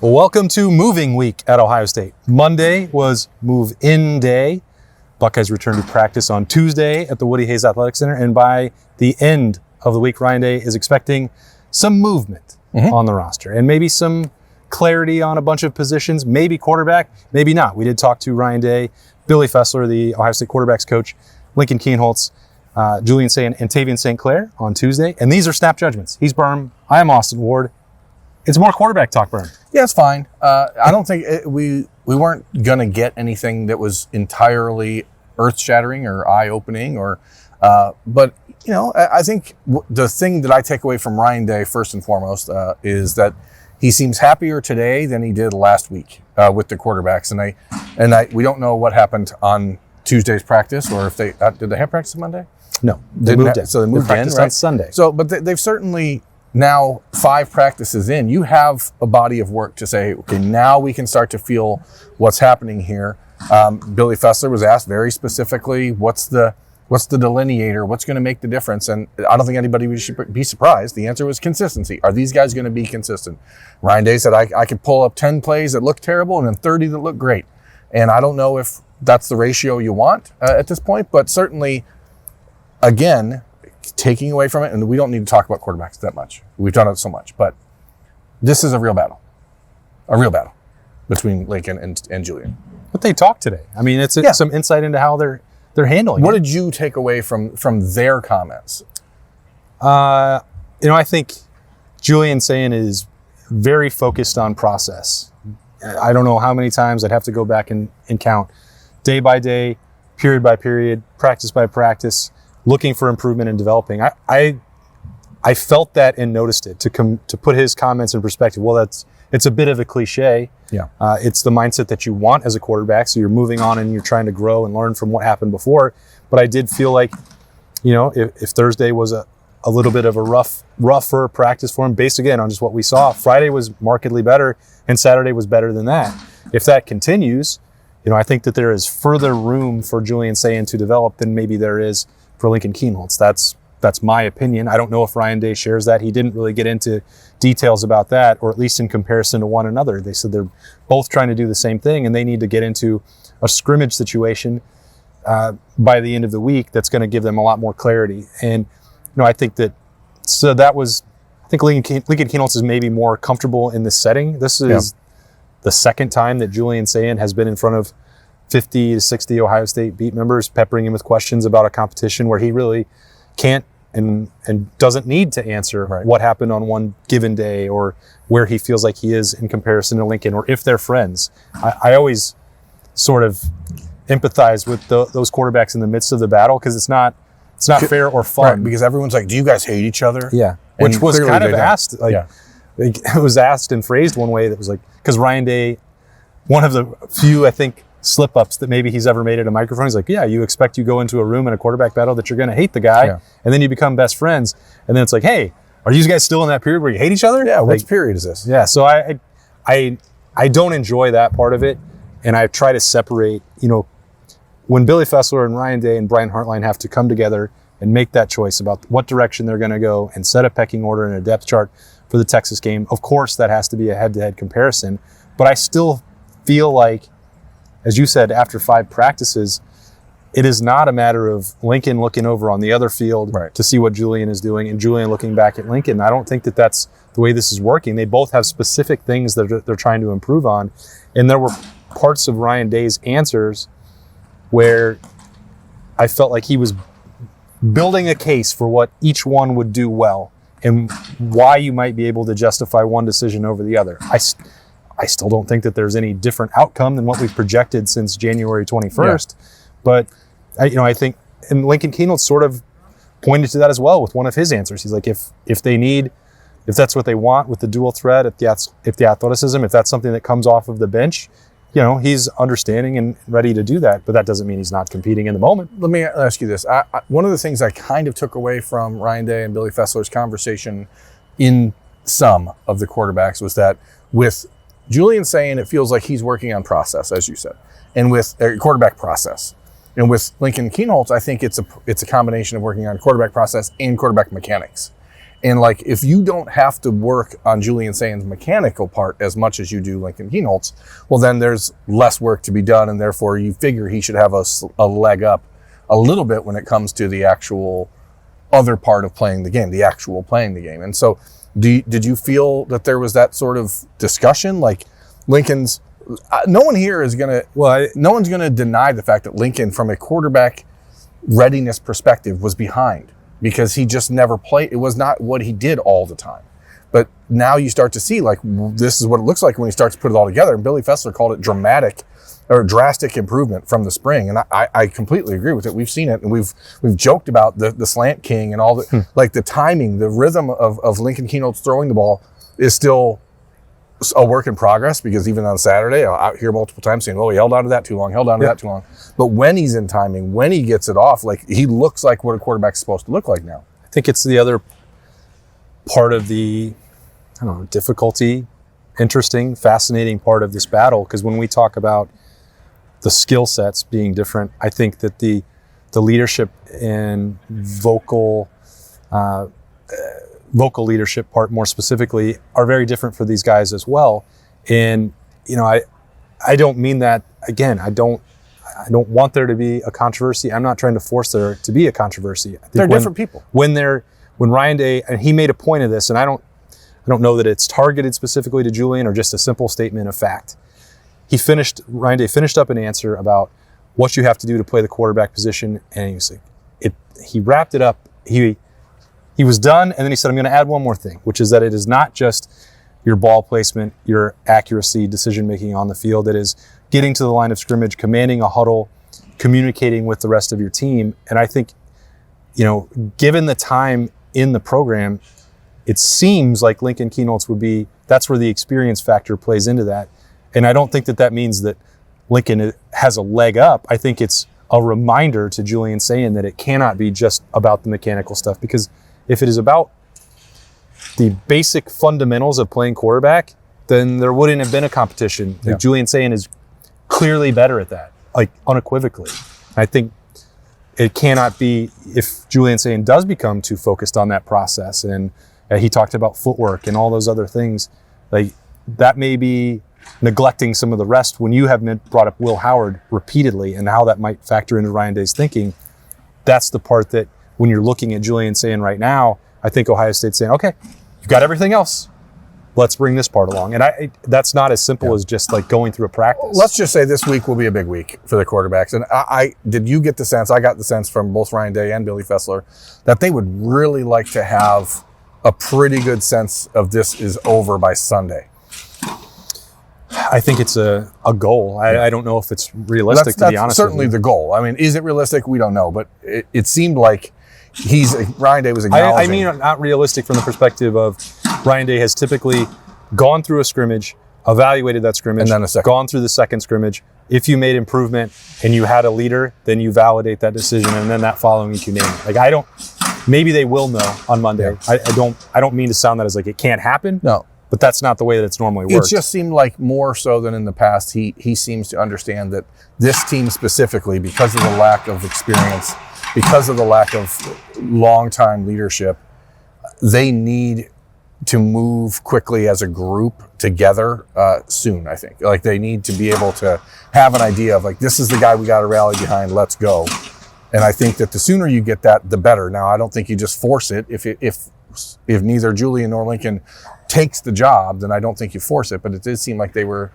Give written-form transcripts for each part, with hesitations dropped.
Well, welcome to moving week at Ohio State. Monday was move-in day. Buckeyes returned to practice on Tuesday at the Woody Hayes Athletic Center, and by the end of the week, Ryan Day is expecting some movement on the roster and maybe some clarity on a bunch of positions, maybe quarterback, maybe not. We did talk to Ryan Day, Billy Fessler, the Ohio State quarterbacks coach, Lincoln Kienholz, Julian St, and Tavian St. Clair on Tuesday, and these are snap judgments. He's Birm. I am Austin Ward. It's more quarterback talk, Birm. Yeah, it's fine. I don't think we weren't going to get anything that was entirely earth-shattering or eye-opening, but you know, I think the thing that I take away from Ryan Day first and foremost is that he seems happier today than he did last week with the quarterbacks, and we don't know what happened on Tuesday's practice, or if they did they have practice on Monday? No, they moved in. So they moved in, right? On Sunday. So, but they've certainly now 5 practices in. You have a body of work to say, okay, now we can start to feel what's happening here. Billy Fessler was asked very specifically, what's the delineator? What's going to make the difference? And I don't think anybody should be surprised. The answer was consistency. Are these guys going to be consistent? Ryan Day said, I could pull up 10 plays that look terrible and then 30 that look great. And I don't know if that's the ratio you want at this point, but certainly, again, taking away from it, and we don't need to talk about quarterbacks that much. We've done it so much, but this is a real battle between Lincoln and Julian. But they talked today. I mean, it's some insight into how they're handling What it. did you take away from their comments? I think Julian St is very focused on process. I don't know how many times I'd have to go back and count, day by day, period by period, practice by practice, looking for improvement and developing. I felt that and noticed it. To put his comments in perspective, well, it's a bit of a cliche. Yeah. It's the mindset that you want as a quarterback. So you're moving on and you're trying to grow and learn from what happened before. But I did feel like, if Thursday was a little bit of a rougher practice for him, based again on just what we saw, Friday was markedly better and Saturday was better than that. If that continues, I think that there is further room for Julian St to develop than maybe there is for Lincoln Kienholz. That's my opinion. I don't know if Ryan Day shares that. He didn't really get into details about that, or at least in comparison to one another. They said they're both trying to do the same thing, and they need to get into a scrimmage situation by the end of the week that's going to give them a lot more clarity. And I think I think Lincoln Kienholz is maybe more comfortable in this setting. This is the second time that Julian St has been in front of 50 to 60 Ohio State beat members, peppering him with questions about a competition where he really can't and doesn't need to answer what happened on one given day, or where he feels like he is in comparison to Lincoln, or if they're friends. I always sort of empathize with those quarterbacks in the midst of the battle, because it's not fair or fun. Right, because everyone's like, do you guys hate each other? Yeah, And which was kind of asked. It was asked and phrased one way that was like, because Ryan Day, one of the few, I think, slip-ups that maybe he's ever made at a microphone, he's like, you go into a room in a quarterback battle that you're going to hate the guy, and then you become best friends, and then it's like, hey, are you guys still in that period where you hate each other? Yeah, which period is this? Yeah, so I don't enjoy that part of it, and I try to separate, when Billy Fessler and Ryan Day and Brian Hartline have to come together and make that choice about what direction they're going to go and set a pecking order and a depth chart for the Texas game. Of course, that has to be a head-to-head comparison, but I still feel like, as you said, after 5 practices, it is not a matter of Lincoln looking over on the other field to see what Julian is doing and Julian looking back at Lincoln. I don't think that that's the way this is working. They both have specific things that they're trying to improve on. And there were parts of Ryan Day's answers where I felt like he was building a case for what each one would do well and why you might be able to justify one decision over the other. I still don't think that there's any different outcome than what we've projected since January 21st. Yeah. But I think, and Lincoln Kienholz sort of pointed to that as well with one of his answers. He's like, if that's what they want with the dual threat, if the athleticism, if that's something that comes off of the bench, he's understanding and ready to do that. But that doesn't mean he's not competing in the moment. Let me ask you this. One of the things I kind of took away from Ryan Day and Billy Fessler's conversation in some of the quarterbacks was that with Julian saying it feels like he's working on process, as you said, and with quarterback process. And with Lincoln Kienholz, I think it's a combination of working on quarterback process and quarterback mechanics. And like, if you don't have to work on Julian Saint's mechanical part as much as you do Lincoln Keenholt's, well, then there's less work to be done. And therefore you figure he should have a leg up a little bit when it comes to the actual other part of playing the game, the actual playing the game. And so did you feel that there was that sort of discussion? Like Lincoln's, no one here is going to, no one's going to deny the fact that Lincoln, from a quarterback readiness perspective, was behind. Because he just never played. It was not what he did all the time. But now you start to see, like, this is what it looks like when he starts to put it all together. And Billy Fessler called it drastic improvement from the spring. And I completely agree with it. We've seen it, and we've joked about the slant king and all the like the timing, the rhythm of Lincoln Keenholt's throwing the ball is still a work in progress, because even on Saturday, I'll hear multiple times saying, he held on to that too long, that too long. But when he's in timing, when he gets it off, like, he looks like what a quarterback's supposed to look like now. I think it's the other part of the, difficulty, interesting, fascinating part of this battle. Because when we talk about the skill sets being different, I think that the leadership and vocal leadership part, more specifically, are very different for these guys as well. And, I don't mean that, again, I don't want there to be a controversy. I'm not trying to force there to be a controversy. I think they're different people. When Ryan Day, and he made a point of this, and I don't know that it's targeted specifically to Julian or just a simple statement of fact. Ryan Day finished up an answer about what you have to do to play the quarterback position, and he wrapped it up. He was done, and then he said, I'm going to add one more thing, which is that it is not just your ball placement, your accuracy, decision-making on the field. It is getting to the line of scrimmage, commanding a huddle, communicating with the rest of your team. And I think, given the time in the program, it seems like Lincoln Keenholt's that's where the experience factor plays into that. And I don't think that means that Lincoln has a leg up. I think it's a reminder to Julian Saint that it cannot be just about the mechanical stuff, because if it is about the basic fundamentals of playing quarterback, then there wouldn't have been a competition. Yeah. Like, Julian Saint is clearly better at that, like, unequivocally. I think it cannot be, if Julian Saint does become too focused on that process, and he talked about footwork and all those other things, like, that may be neglecting some of the rest. When you have brought up Will Howard repeatedly and how that might factor into Ryan Day's thinking, that's the part that, when you're looking at Julian Saint right now, I think Ohio State's saying, okay, you've got everything else. Let's bring this part along. And that's not as simple as just like going through a practice. Let's just say this week will be a big week for the quarterbacks. And did you get the sense, I got the sense from both Ryan Day and Billy Fessler, that they would really like to have a pretty good sense of this is over by Sunday? I think it's a goal. I don't know if it's realistic, to be honest. That's certainly the goal. I mean, is it realistic? We don't know. But it seemed like Ryan Day was acknowledging. I mean, not realistic from the perspective of Ryan Day has typically gone through a scrimmage, evaluated that scrimmage, and then gone through the second scrimmage. If you made improvement and you had a leader, then you validate that decision, and then that following week you name it. Like, maybe they will know on Monday. Yeah. I don't mean to sound that as like it can't happen. No. But that's not the way that it's normally worked. It just seemed like, more so than in the past, he seems to understand that this team specifically, because of the lack of experience, because of the lack of long-time leadership, they need to move quickly as a group together soon, I think. Like, they need to be able to have an idea of, like, this is the guy we got to rally behind, let's go. And I think that the sooner you get that, the better. Now, I don't think you just force it. If neither Julian nor Lincoln takes the job, then I don't think you force it. But it did seem like they were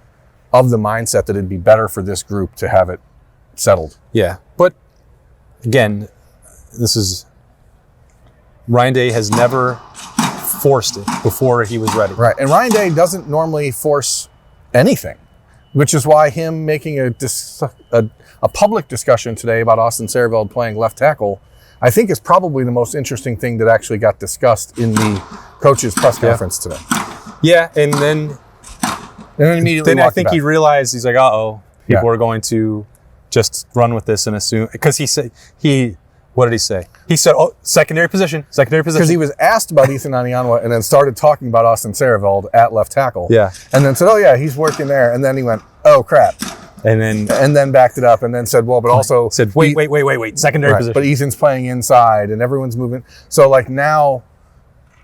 of the mindset that it'd be better for this group to have it settled. Yeah. But again, Ryan Day has never forced it before he was ready. Right. And Ryan Day doesn't normally force anything, which is why him making a public discussion today about Austin Birm playing left tackle, I think, is probably the most interesting thing that actually got discussed in the coach's press conference today. Yeah, and then immediately I think he realized, he's like, people are going to just run with this and assume, because what did he say? He said, secondary position. Because he was asked about Ethan Anianwa and then started talking about Austin Birm at left tackle. Yeah. And then said, he's working there. And then he went, oh, crap. And then backed it up and then said, well, but also said, wait, secondary position. But Ethan's playing inside and everyone's moving. So, like, now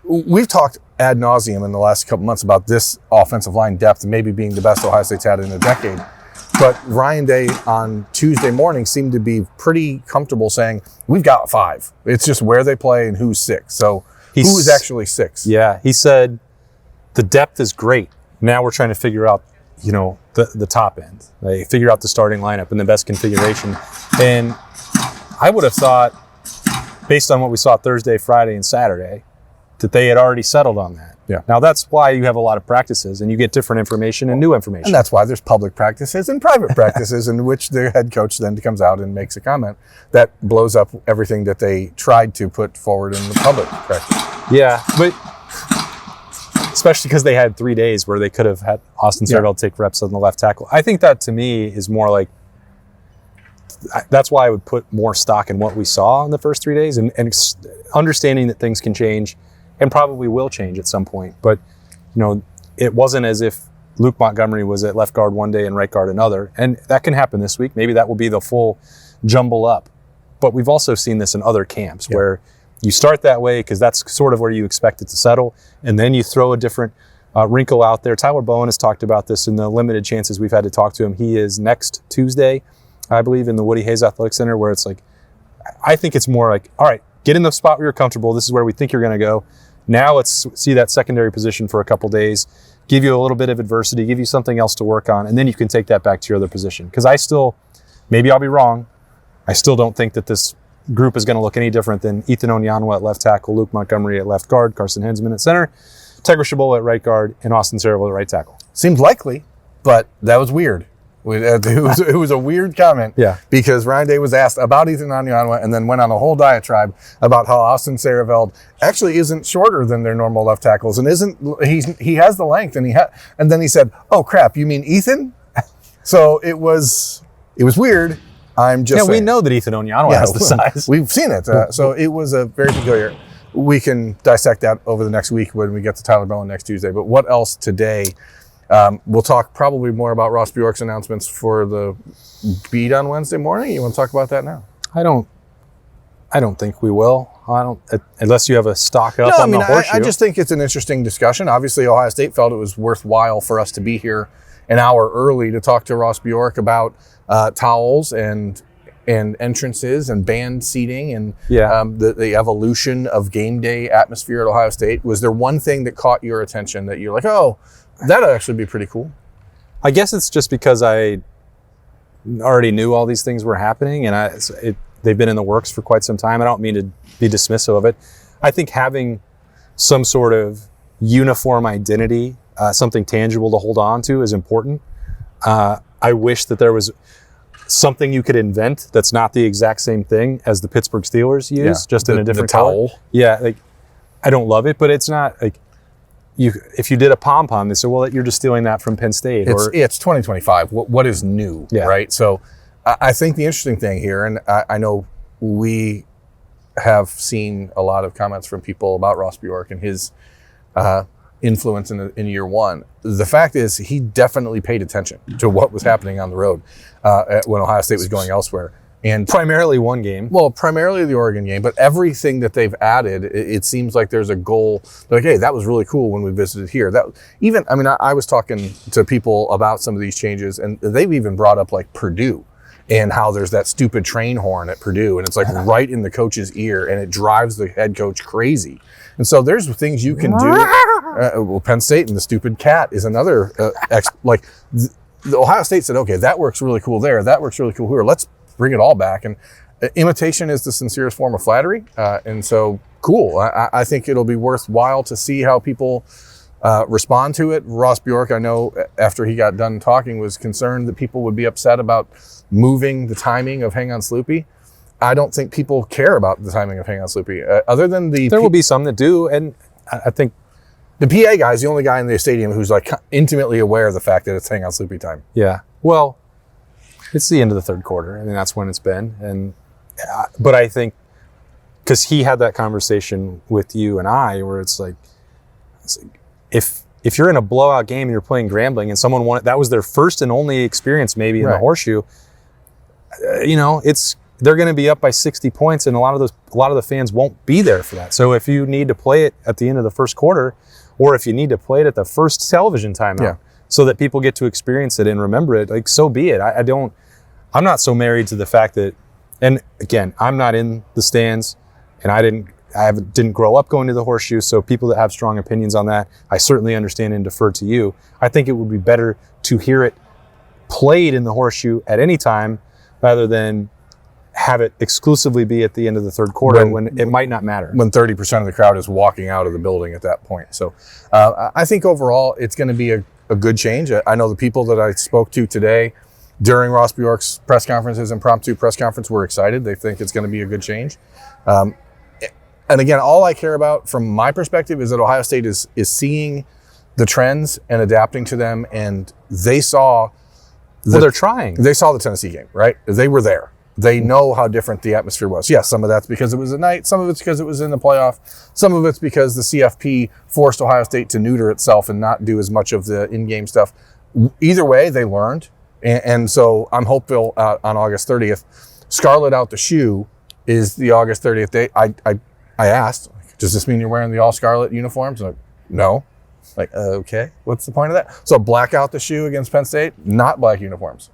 we've talked ad nauseum in the last couple months about this offensive line depth maybe being the best Ohio State's had in a decade. But Ryan Day on Tuesday morning seemed to be pretty comfortable saying, we've got 5. It's just where they play and who's 6. So who is actually 6? Yeah, he said the depth is great. Now we're trying to figure out, the top end. They figure out the starting lineup and the best configuration. And I would have thought, based on what we saw Thursday, Friday, and Saturday, that they had already settled on that. Yeah. Now, that's why you have a lot of practices and you get different information and new information. And that's why there's public practices and private practices in which the head coach then comes out and makes a comment that blows up everything that they tried to put forward in the public practice. Yeah, but especially because they had 3 days where they could have had Austin Birm take reps on the left tackle. I think that, to me, is more like, that's why I would put more stock in what we saw in the first 3 days and understanding that things can change and probably will change at some point. But, it wasn't as if Luke Montgomery was at left guard one day and right guard another. And that can happen this week. Maybe that will be the full jumble up. But we've also seen this in other camps where you start that way because that's sort of where you expect it to settle. And then you throw a different wrinkle out there. Tyler Bowen has talked about this in the limited chances we've had to talk to him. He is next Tuesday, I believe, in the Woody Hayes Athletic Center, where it's like, I think it's more like, all right, get in the spot where you're comfortable. This is where we think you're going to go. Now let's see that secondary position for a couple days, give you a little bit of adversity, give you something else to work on, and then you can take that back to your other position. Because I still, maybe I'll be wrong, I still don't think that this group is going to look any different than Ethan Onyanwa at left tackle, Luke Montgomery at left guard, Carson Hensman at center, Tegra Shabola at right guard, and Austin Birm at right tackle. Seems likely, but that was weird. It was a weird comment because Ryan Day was asked about Ethan Onyanwa and then went on a whole diatribe about how Austin Birm actually isn't shorter than their normal left tackles and he has the length and then he said, "Oh crap, you mean Ethan?" So it was weird. I'm just saying. We know that Ethan Onyanwa has the size. We've seen it. So it was a very peculiar. We can dissect that over the next week when we get to Tyler Bowen next Tuesday. But what else today? We'll talk probably more about Ross Bjork's announcements for the beat on Wednesday morning. You want to talk about that now? I don't think we will. Unless you have a stock up on the horseshoe. I just think it's an interesting discussion. Obviously, Ohio State felt it was worthwhile for us to be here an hour early to talk to Ross Bjork about towels and entrances and band seating and the evolution of game day atmosphere at Ohio State. Was there one thing that caught your attention that you're like, oh, that'd actually be pretty cool? I guess it's just because I already knew all these things were happening and they've been in the works for quite some time. I don't mean to be dismissive of it. I think having some sort of uniform identity, something tangible to hold on to, is important. I wish that there was something you could invent that's not the exact same thing as the Pittsburgh Steelers use, just in a different color. Yeah, like I don't love it, but it's not like if you did a pom-pom, they say, well, you're just stealing that from Penn State. It's 2025. What is new, right? So I think the interesting thing here, and I know we have seen a lot of comments from people about Ross Bjork and his influence in year one. The fact is he definitely paid attention to what was happening on the road when Ohio State was going elsewhere. And primarily one game. Well, primarily the Oregon game, but everything that they've added, it seems like there's a goal. Like, hey, that was really cool when we visited here. I was talking to people about some of these changes, and they've even brought up like Purdue and how there's that stupid train horn at Purdue, and it's like right in the coach's ear, and it drives the head coach crazy. And so there's things you can do. Penn State and the stupid cat is another. The Ohio State said, okay, that works really cool there. That works really cool here. Let's bring it all back. And imitation is the sincerest form of flattery. And so cool. I think it'll be worthwhile to see how people respond to it. Ross Bjork, I know after he got done talking, was concerned that people would be upset about moving the timing of Hang On Sloopy. I don't think people care about the timing of Hang On Sloopy. Other than there will be some that do. And I think the PA guy is the only guy in the stadium who's like intimately aware of the fact that it's Hang On Sloopy time. Yeah. Well, it's the end of the third quarter. I mean, that's when it's been. And but I think because he had that conversation with you and I, where it's like if you're in a blowout game and you're playing Grambling and someone that was their first and only experience maybe in the horseshoe, it's they're going to be up by 60 points, and a lot of the fans won't be there for that. So if you need to play it at the end of the first quarter, or if you need to play it at the first television timeout, so that people get to experience it and remember it, like, so be it. I'm not so married to the fact that, and again, I'm not in the stands, and I didn't grow up going to the Horseshoe. So people that have strong opinions on that, I certainly understand and defer to you. I think it would be better to hear it played in the Horseshoe at any time rather than have it exclusively be at the end of the third quarter when it might not matter. When 30% of the crowd is walking out of the building at that point. So I think overall it's going to be a good change. I know the people that I spoke to today during Ross Bjork's press conferences, impromptu press conference, were excited. They think it's going to be a good change. And again, all I care about from my perspective is that Ohio State is seeing the trends and adapting to them. And they saw... they're trying. They saw the Tennessee game, right? They were there. They know how different the atmosphere was. Yes, some of that's because it was at night. Some of it's because it was in the playoff. Some of it's because the CFP forced Ohio State to neuter itself and not do as much of the in-game stuff. Either way, they learned. And so I'm hopeful on August 30th. Scarlet out the shoe is the August 30th date. I asked, does this mean you're wearing the all-scarlet uniforms? Like, no. Like, okay, what's the point of that? So black out the shoe against Penn State, not black uniforms.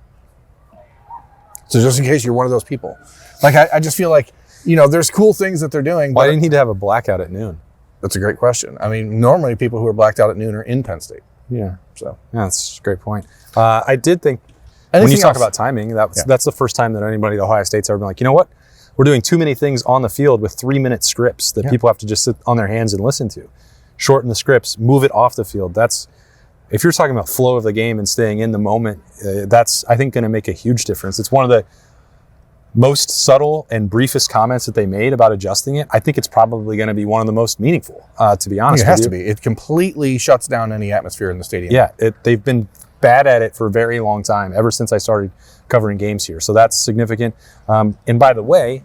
So just in case you're one of those people. Like, I just feel like, there's cool things that they're doing. Why do you need to have a blackout at noon? That's a great question. I mean, normally people who are blacked out at noon are in Penn State. Yeah. So yeah, that's a great point. I did think when you talk about timing, that's the first time that anybody at Ohio State's ever been like, you know what? We're doing too many things on the field with 3-minute scripts that people have to just sit on their hands and listen to. Shorten the scripts, move it off the field. If you're talking about flow of the game and staying in the moment, that's, I think, going to make a huge difference. It's one of the most subtle and briefest comments that they made about adjusting it. I think it's probably going to be one of the most meaningful, to be honest with you. It has to be. It completely shuts down any atmosphere in the stadium. Yeah, they've been bad at it for a very long time, ever since I started covering games here. So that's significant. And by the way,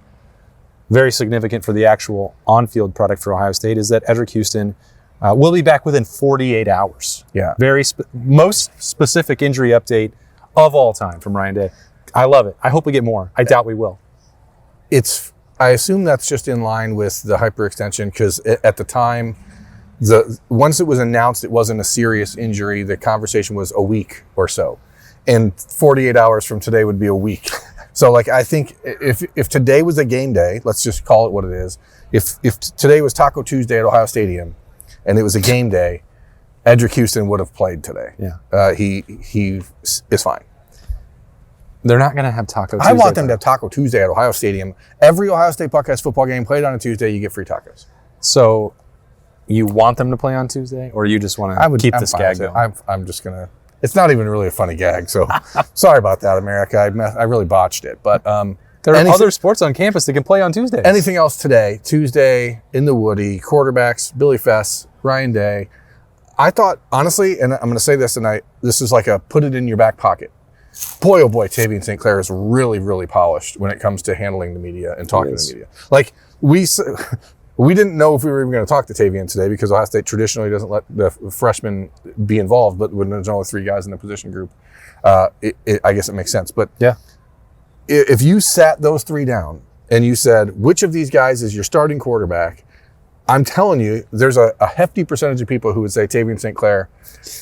very significant for the actual on-field product for Ohio State is that Edric Houston will be back within 48 hours. Yeah. Most specific injury update of all time from Ryan Day. I love it. I hope we get more. I doubt we will. I assume that's just in line with the hyperextension, because at the time, once it was announced it wasn't a serious injury, the conversation was a week or so. And 48 hours from today would be a week. So, like, I think if today was a game day, let's just call it what it is. If today was Taco Tuesday at Ohio Stadium, and it was a game day, Edric Houston would have played today. Yeah, he is fine. They're not going to have Taco Tuesday. I want them to have Taco Tuesday at Ohio Stadium. Every Ohio State Buckeyes football game played on a Tuesday, you get free tacos. So you want them to play on Tuesday, or you just want to keep this gag going? I'm just going to... It's not even really a funny gag, so sorry about that, America. I really botched it. But there are other sports on campus that can play on Tuesdays. Anything else today? Tuesday in the Woody, quarterbacks, Billy Fess, Ryan Day. I thought, honestly, and I'm going to say this tonight, this is like a put it in your back pocket. Boy, oh boy, Tavian St. Clair is really, really polished when it comes to handling the media and talking to the media. Like, we didn't know if we were even going to talk to Tavian today, because Ohio State traditionally doesn't let the freshmen be involved, but when there's only 3 guys in the position group, I guess it makes sense. But yeah, if you sat those 3 down and you said, which of these guys is your starting quarterback, I'm telling you, there's a hefty percentage of people who would say Tavian St. Clair.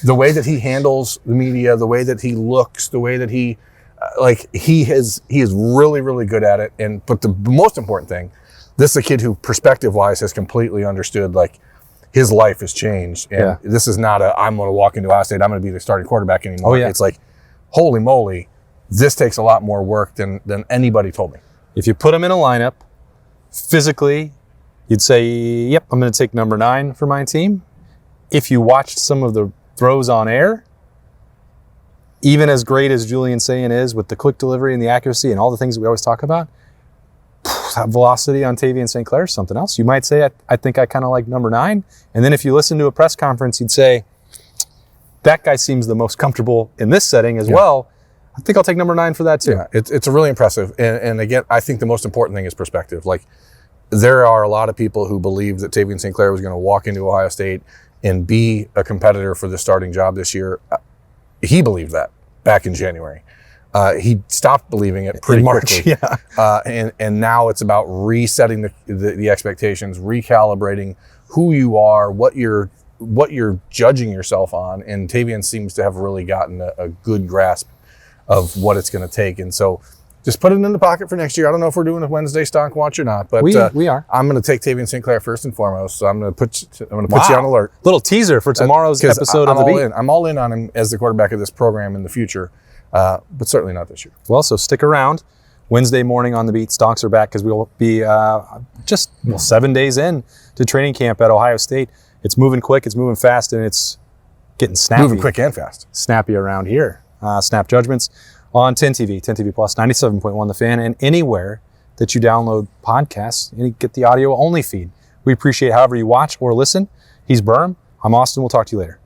The way that he handles the media, the way that he looks, the way that he is really, really good at it. But the most important thing, this is a kid who, perspective-wise, has completely understood, like, his life has changed. And this is not I'm going to walk into Ohio State, I'm going to be the starting quarterback anymore. Oh, yeah. It's like, holy moly, this takes a lot more work than anybody told me. If you put him in a lineup, physically, you'd say, yep, I'm going to take number 9 for my team. If you watched some of the throws on air, even as great as Julian Sayin is with the quick delivery and the accuracy and all the things that we always talk about, that velocity on Tavian St. Clair is something else. You might say, I think I kind of like number 9. And then if you listen to a press conference, you'd say, that guy seems the most comfortable in this setting as well. I think I'll take number 9 for that too. Yeah, it's really impressive. And again, I think the most important thing is perspective. Like, there are a lot of people who believe that Tavian St. Clair was going to walk into Ohio State and be a competitor for the starting job this year. He believed that back in January. he stopped believing it pretty in March, quickly. yeah. And now it's about resetting the expectations, recalibrating who you are, what you're judging yourself on. And Tavian seems to have really gotten a good grasp of what it's going to take. And so just put it in the pocket for next year. I don't know if we're doing a Wednesday Stonk Watch or not, but we are. I'm going to take Tavian St. Clair first and foremost. So I'm going to put you on alert. Little teaser for tomorrow's episode of The Beat. I'm all in on him as the quarterback of this program in the future, but certainly not this year. Well, so stick around. Wednesday morning on The Beat, Stonks are back because we'll be just 7 days in to training camp at Ohio State. It's moving quick, it's moving fast, and it's getting snappy. Moving quick and fast. Snappy around here. Snap Judgments on 10 TV Plus, 97.1 The Fan, and anywhere that you download podcasts and get the audio only feed. We appreciate however you watch or listen. He's Birm. I'm Austin. We'll talk to you later.